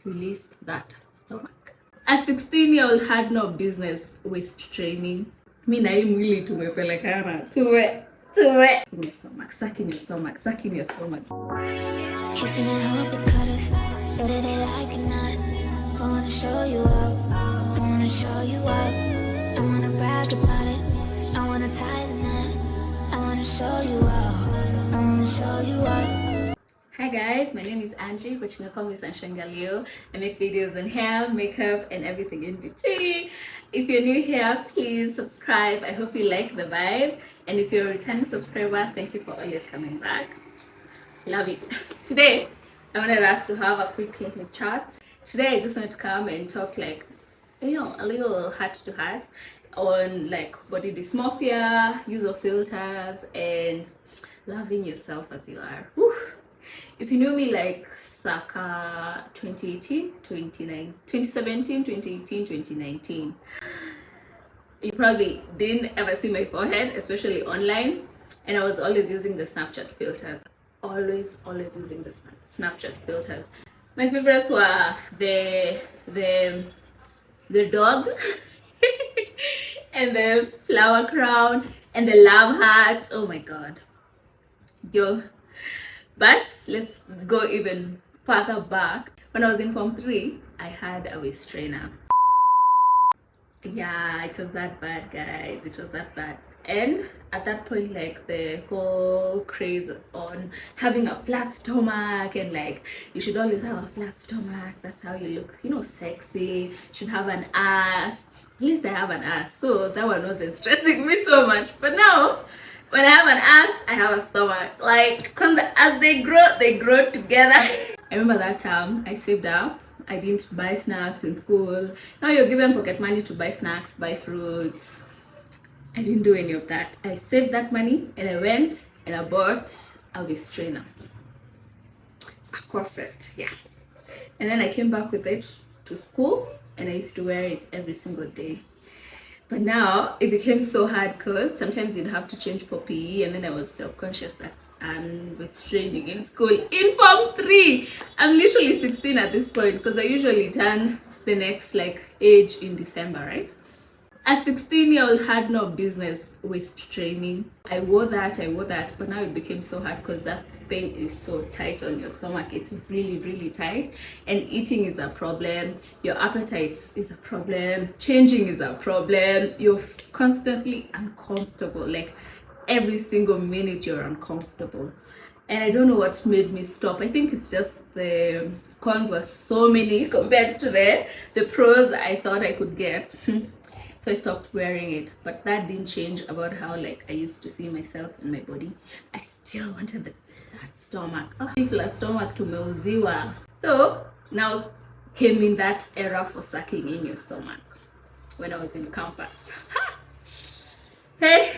release that stomach. A 16-year-old had no business waist training. Mi na hii mwili tumepelekana. Tuwe. Sucking your stomach, sucking your stomach, sucking your stomach. Kissing and hope it cut us, whether they like it or not. I wanna show you up, I wanna show you up. I wanna brag about it, I wanna tie the knot. I wanna show you up, I wanna show you up. Hi guys, my name is Angie, but you can call me Sunshine Galileo. I make videos on hair, makeup, and everything in between. If you're new here, please subscribe. I hope you like the vibe. And if you're a returning subscriber, thank you for always coming back. Love it. Today, I wanted us to have a quick little chat. Today, I just want to come and talk like, a little heart to heart on like body dysmorphia, use of filters, and loving yourself as you are. Whew. If you knew me like circa 2018, 2017, 2018, 2019, you probably didn't ever see my forehead, especially online. And I was always using the Snapchat filters. Always using the Snapchat filters. My favorites were the dog and the flower crown and the love heart. Oh my god. Yo. But let's go even further back. When I was in Form 3, I had a waist trainer. Yeah, it was that bad, guys. It was that bad. And at that point, like the whole craze on having a flat stomach and like you should always have a flat stomach. That's how you look, sexy. You should have an ass. At least I have an ass, so that one wasn't stressing me so much. But now, when I have an ass, I have a stomach. Like, as they grow together. I remember that time I saved up. I didn't buy snacks in school. Now you're given pocket money to buy snacks, buy fruits. I didn't do any of that. I saved that money and I went and I bought a waist trainer. A corset, yeah. And then I came back with it to school and I used to wear it every single day. But now it became so hard because sometimes you'd have to change for PE, and then I was self-conscious that I'm restraining in school in Form 3. I'm literally 16 at this point because I usually turn the next age in December, right? A 16-year-old had no business waist training. I wore that, but now it became so hard because that thing is so tight on your stomach. It's really tight, and eating is a problem. Your appetite is a problem. Changing is a problem. You're constantly uncomfortable. Like every single minute you're uncomfortable. And I don't know what made me stop. I think it's just the cons were so many compared to the pros I thought I could get. So I stopped wearing it, but that didn't change about how I used to see myself in my body. I still wanted the flat stomach. Flat stomach tumeuziwa. So now came in that era for sucking in your stomach when I was in campus. Hey,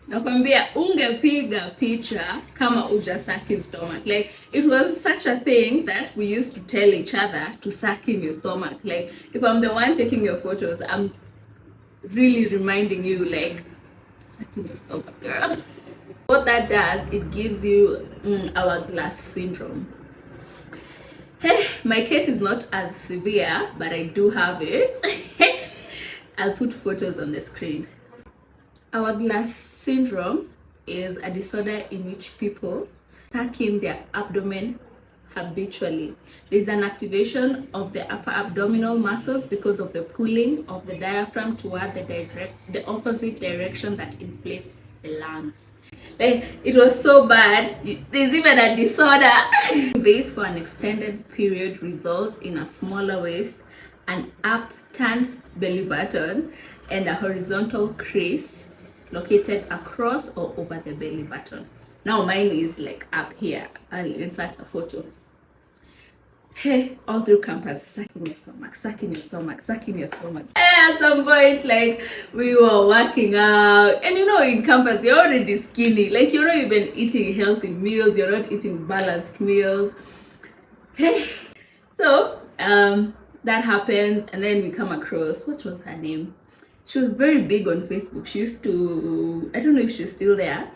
nakwambia ungepiga picha kama uja suck in stomach. Like it was such a thing that we used to tell each other to suck in your stomach. Like if I'm the one taking your photos, I'm really reminding you sucking your stomach, girl. What that does, it gives you hourglass syndrome. Hey, my case is not as severe, but I do have it. I'll put photos on the screen. Hourglass syndrome is a disorder in which people suck in their abdomen habitually. There's an activation of the upper abdominal muscles because of the pulling of the diaphragm toward the opposite direction that inflates the lungs. It was so bad, there's even a disorder. This for an extended period results in a smaller waist, an upturned belly button, and a horizontal crease located across or over the belly button. Now mine is up here. I'll insert a photo. Hey, all through campus, sucking your stomach, sucking your stomach, sucking your stomach. And at some point, we were working out, and in campus, you're already skinny. You're not even eating healthy meals, you're not eating balanced meals. Hey, so that happens, and then we come across, what was her name? She was very big on Facebook. She used to, I don't know if she's still there.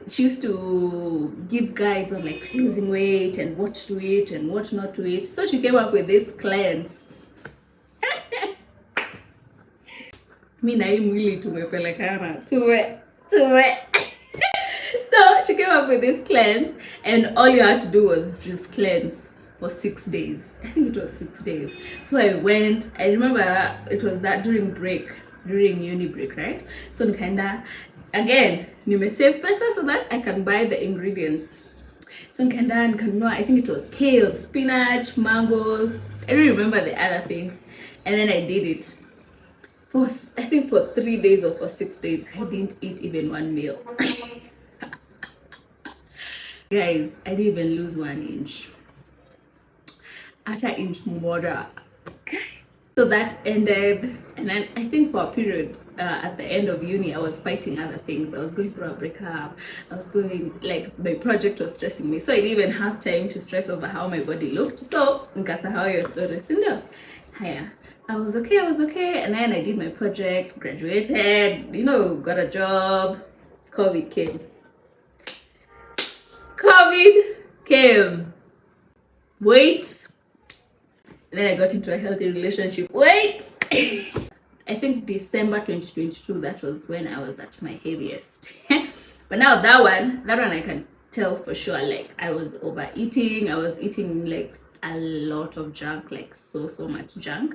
She used to give guides on like losing weight and what to eat and what not to eat. So she came up with this cleanse. Mi na hii mwili tumepelekana tuwe. So she came up with this cleanse, and all you had to do was just cleanse for 6 days. I think it was 6 days. So I went. I remember it was that during uni break, right? So nikaenda again, nimesave pesa so that I can buy the ingredients. So nikaenda nikanunua, I think it was kale, spinach, mangoes. I don't remember the other things. And then I did it. I think for 3 days or for 6 days, I didn't eat even one meal. Guys, I didn't even lose 1 inch. At an inch more. So that ended, and then I think for a period at the end of uni, I was fighting other things. I was going through a breakup. I was going, like, my project was stressing me. So I didn't even have time to stress over how my body looked. So, nkasahau your story. Haya. I was okay, and then I did my project, graduated, got a job. COVID came. Wait. And then I got into a healthy relationship. Wait. I think December 2022, that was when I was at my heaviest. But now that one I can tell for sure, like, I was overeating. I was eating like a lot of junk, like so much junk.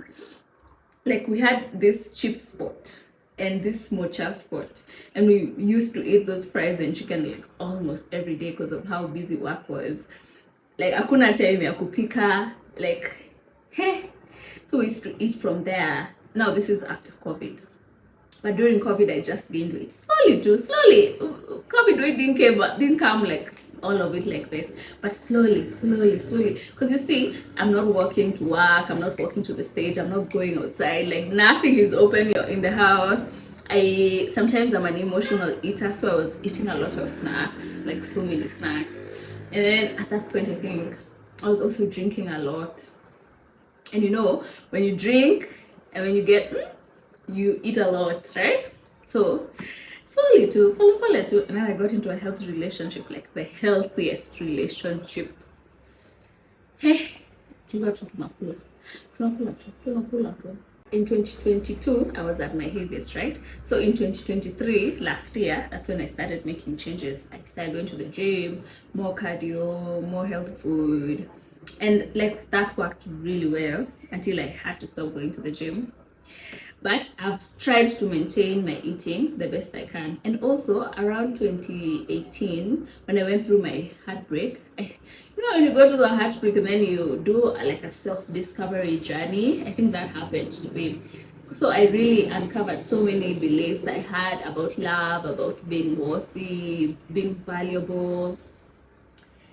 Like, we had this cheap spot and this mocha spot, and we used to eat those fries and chicken like almost every day because of how busy work was. Like, hakuna time ya kupika, like, hey. So we used to eat from there. Now this is after COVID, but during COVID I just gained weight slowly. COVID weight didn't come like all of it like this, but slowly, because you see, I'm not walking to work, I'm not walking to the stage, I'm not going outside, like nothing is open in the house. Sometimes I'm an emotional eater, so I was eating a lot of snacks, like so many snacks. And then at that point, I think I was also drinking a lot. And when you drink and when you you eat a lot, right? So slowly too, pole too, and then I got into a healthy relationship, like the healthiest relationship. Hey, tunakula. In 2022, I was at my heaviest, right? So in 2023, last year, that's when I started making changes. I started going to the gym, more cardio, more healthy food, and like that worked really well until I had to stop going to the gym. But I've tried to maintain my eating the best I can. And also around 2018, when I went through my heartbreak, when you go to the heartbreak and then you do like a self-discovery journey, I think that happened to me. So I really uncovered so many beliefs I had about love, about being worthy, being valuable,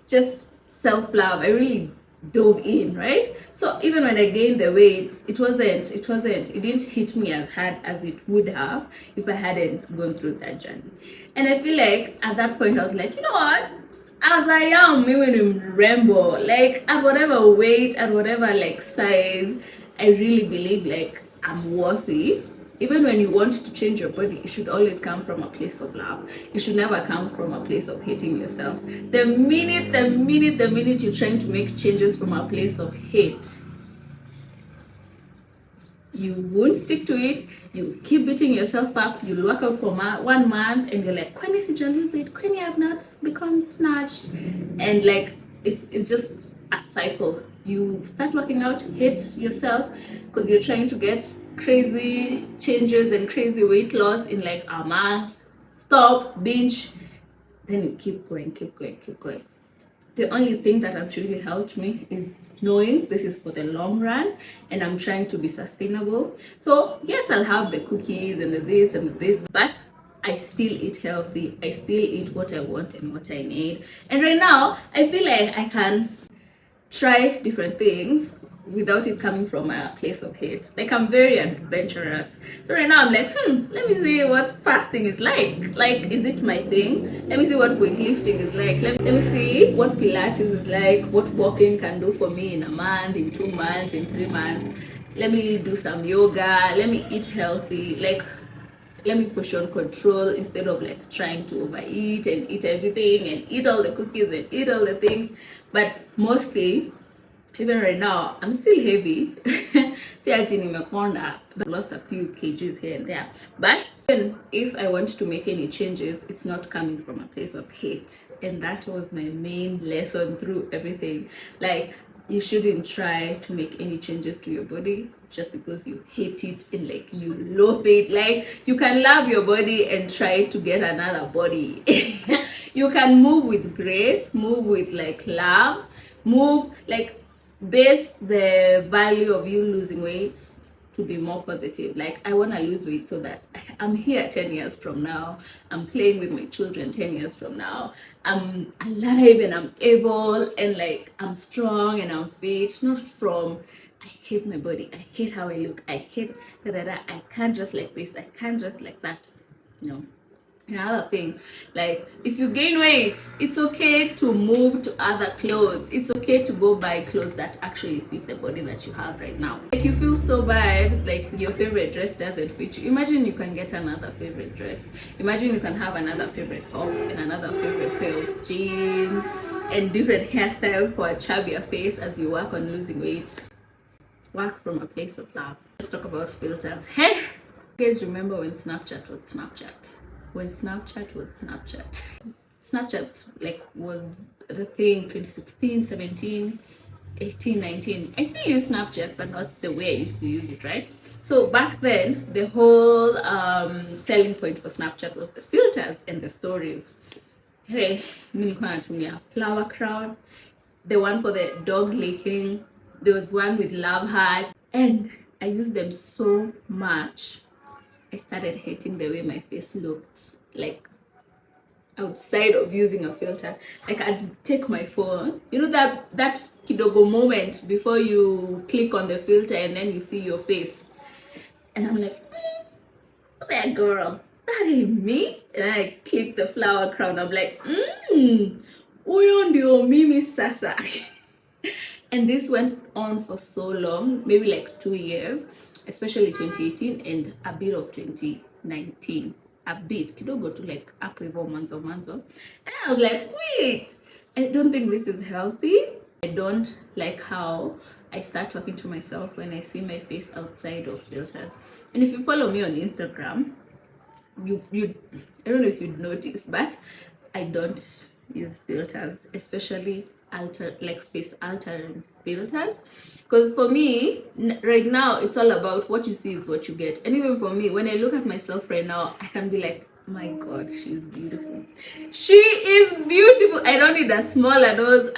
just self-love. I really dove in, right? So even when I gained the weight, it didn't hit me as hard as it would have if I hadn't gone through that journey. And I feel like at that point I was like, you know what, as I am, maybe in rainbow, like at whatever weight, at whatever like size, I really believe like I'm worthy. Even when you want to change your body, it should always come from a place of love. It should never come from a place of hating yourself. The minute you're trying to make changes from a place of hate, you won't stick to it. You keep beating yourself up. You'll work out for 1 month and you're like, when is it you lose it? When you have not become snatched? And like, it's just a cycle. You start working out, hate yourself because you're trying to get crazy changes and crazy weight loss in like a month. Stop, binge, then you keep going. The only thing that has really helped me is knowing this is for the long run and I'm trying to be sustainable. So yes, I'll have the cookies and the this and the this, but I still eat healthy. I still eat what I want and what I need. And right now, I feel like I can try different things without it coming from a place of hate. Like, I'm very adventurous. So right now I'm like, let me see what fasting is like. Like, is it my thing? Let me see what weightlifting is like. Let me see what Pilates is like, what walking can do for me in a month, in 2 months, in 3 months. let me do some yoga, let me eat healthy, like let me portion control instead of like trying to overeat and eat everything and eat all the cookies and eat all the things. But mostly, even right now, I'm still heavy. See, I lost a few kgs here and there. But even if I want to make any changes, it's not coming from a place of hate. And that was my main lesson through everything. Like, you shouldn't try to make any changes to your body just because you hate it and like you loathe it. Like, you can love your body and try to get another body. You can move with grace, move with like love, move like base the value of you losing weight to be more positive. Like, I want to lose weight so that I'm here 10 years from now, I'm playing with my children 10 years from now, I'm alive and I'm able and like I'm strong and I'm fit, not from I hate my body, I hate how I look, I hate that I can't just like this, I can't just like that. No. Another thing, like if you gain weight, it's okay to move to other clothes. It's okay to go buy clothes that actually fit the body that you have right now. Like, you feel so bad, like your favorite dress doesn't fit you. Imagine you can get another favorite dress. Imagine you can have another favorite top and another favorite pair of jeans and different hairstyles for a chubbier face as you work on losing weight. Work from a place of love. Let's talk about filters. Hey, you guys remember when Snapchat was Snapchat? When Snapchat was Snapchat. Snapchat like was the thing 2016, 17, 18, 19. I still use Snapchat, but not the way I used to use it, right? So back then, the whole selling point for Snapchat was the filters and the stories. Hey, mimi nilikuwa natumia flower crown, the one for the dog licking, there was one with love heart, and I used them so much. I started hating the way my face looked, like outside of using a filter. Like, I'd take my phone, you know that kidogo moment before you click on the filter and then you see your face, and I'm like, that girl, that ain't me. And I click the flower crown. I'm like, uyo ndio mimi sasa. And this went on for so long, maybe like 2 years, especially 2018 and a bit of 2019. A bit, kidogo to like up hivyo mwanzo. And I was like, wait, I don't think this is healthy. I don't like how I start talking to myself when I see my face outside of filters. And if you follow me on Instagram, you I don't know if you'd notice, but I don't use filters, especially face altering filters, because for me right now it's all about what you see is what you get. And even for me, when I look at myself right now, I can be like, my god, she is beautiful. She is beautiful. I don't need a smaller nose,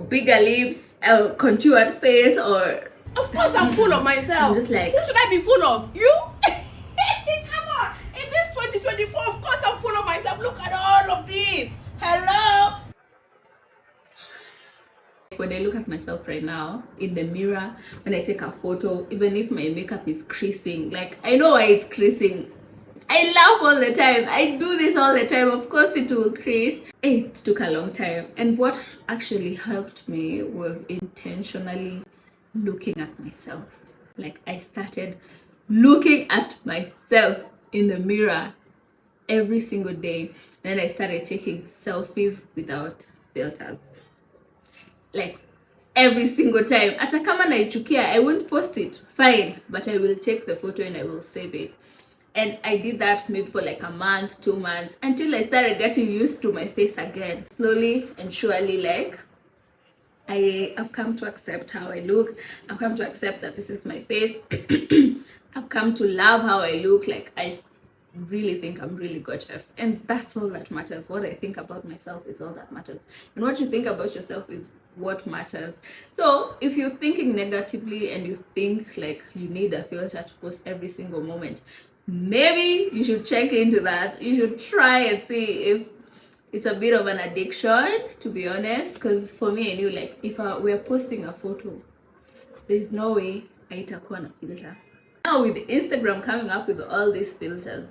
bigger lips, a contoured face, or of course I'm full of myself. I'm just like, who should I be full of? You? Come on, in this 2024, of course I'm full of myself. Look at all of this. Hello. When I look at myself right now in the mirror, when I take a photo, even if my makeup is creasing, like, I know why it's creasing. I laugh all the time. I do this all the time. Of course it will crease. It took a long time. And what actually helped me was intentionally looking at myself. Like, I started looking at myself in the mirror every single day. And then I started taking selfies without filters. Like, every single time. Hata kama naichukia, I won't post it, fine, but I will take the photo and I will save it. And I did that maybe for like a month, 2 months, until I started getting used to my face again. Slowly and surely, like, I've come to accept how I look. I've come to accept that this is my face. I've come to love how I look. Like, I really think I'm really gorgeous, and that's all that matters. What I think about myself is all that matters, and what you think about yourself is what matters. So if you're thinking negatively and you think like you need a filter to post every single moment, maybe you should check into that. You should try and see if it's a bit of an addiction, to be honest. Because for me, I knew, like, if we're posting a photo, there's no way haitakuwa na filter. Now with Instagram coming up with all these filters,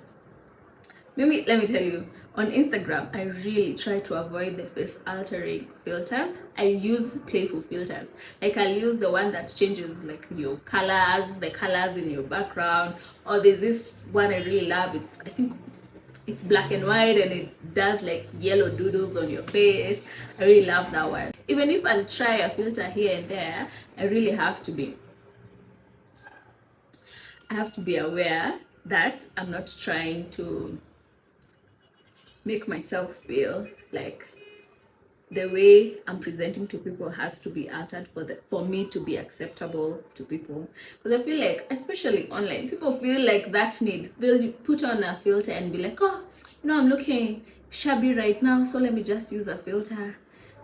maybe let me tell you, On Instagram, I really try to avoid the face altering filters. I use playful filters. Like I'll use the one that changes like your colors, the colors in your background. Or there's this one I really love. I think it's black and white and it does like yellow doodles on your face. I really love that one. Even if I'll try a filter here and there, I really have to be aware that I'm not trying to make myself feel like the way I'm presenting to people has to be altered for me to be acceptable to people. Because I feel like, especially online, people feel like that need. They'll put on a filter and be like, oh, you know, I'm looking shabby right now, so let me just use a filter.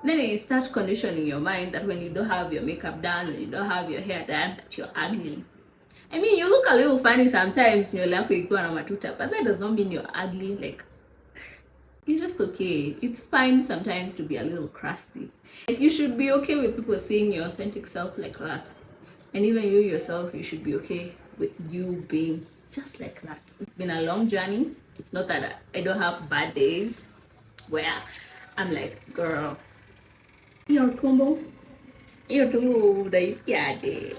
Then you start conditioning your mind that when you don't have your makeup done, when you don't have your hair done, that you're ugly. I mean, you look a little funny sometimes, you're like, you go on a matuta, but that does not mean you're ugly. Like, you're just okay. It's fine sometimes to be a little crusty. Like, you should be okay with people seeing your authentic self like that. And even you yourself, you should be okay with you being just like that. It's been a long journey. It's not that I don't have bad days where I'm like, girl, you're combo. You're too daisiaje.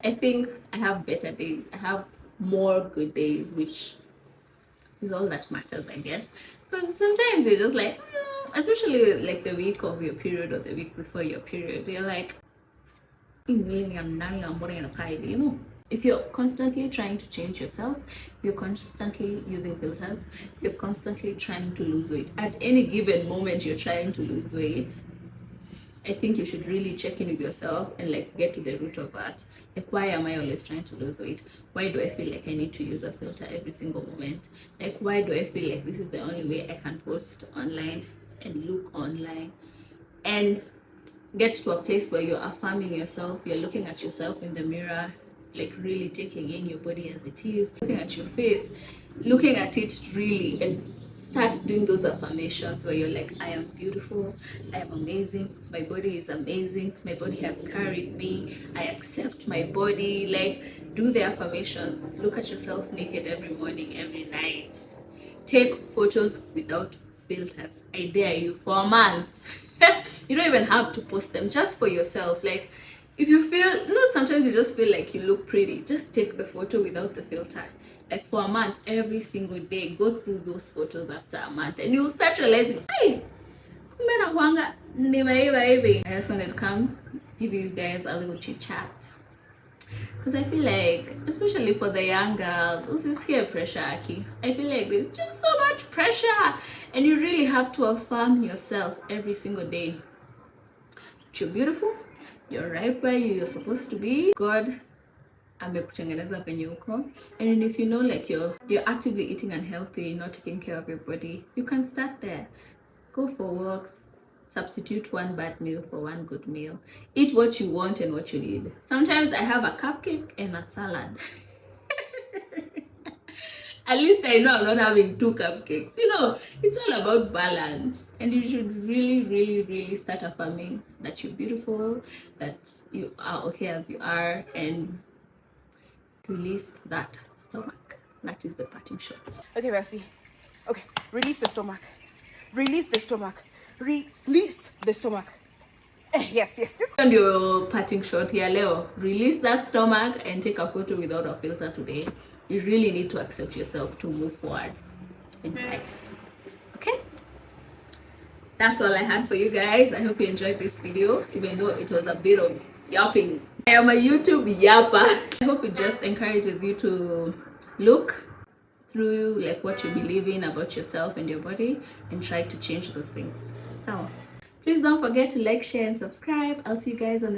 I think I have better days. I have more good days, which is all that matters, I guess. Because sometimes you're just like, especially like the week of your period or the week before your period, you're like, you know. If you're constantly trying to change yourself, you're constantly using filters, you're constantly trying to lose weight. At any given moment, you're trying to lose weight. I think you should really check in with yourself and like get to the root of that. Like, why am I always trying to lose weight? Why do I feel like I need to use a filter every single moment? Like, why do I feel like this is the only way I can post online and look online? And get to a place where you're affirming yourself, you're looking at yourself in the mirror, like really taking in your body as it is, looking at your face, looking at it really, and start doing those affirmations where you're like, I am beautiful, I am amazing, my body is amazing, my body has carried me, I accept my body. Like, do the affirmations, look at yourself naked every morning, every night, take photos without filters. I dare you, for a month. You don't even have to post them, just for yourself. Like, if you feel, sometimes you just feel like you look pretty, just take the photo without the filter. Like, for a month, every single day, go through those photos after a month, and you'll start realizing, hey, I just wanted to come give you guys a little chit chat, because I feel like, especially for the young girls, this is here pressure, Aki. I feel like there's just so much pressure, and you really have to affirm yourself every single day. You're beautiful, you're right where you're supposed to be. God amekutengeneza penye uko. And if you know like you're actively eating unhealthy, not taking care of your body, you can start there. Go for walks, substitute one bad meal for one good meal, eat what you want and what you need. Sometimes I have a cupcake and a salad. At least I know I'm not having 2 cupcakes. It's all about balance. And you should really, really, really start affirming that you're beautiful, that you are okay as you are, and release that stomach. That is the parting shot. Okay, Bessie. Okay, release the stomach. Release the stomach. Release the stomach. Yes. And your parting shot here, Leo. Release that stomach and take a photo without a filter today. You really need to accept yourself to move forward in life. Okay? That's all I had for you guys. I hope you enjoyed this video, even though it was a bit of yapping. I am a YouTube yapper. I hope it just encourages you to look through like what you believe in about yourself and your body and try to change those things. So please don't forget to like, share and subscribe. I'll see you guys on the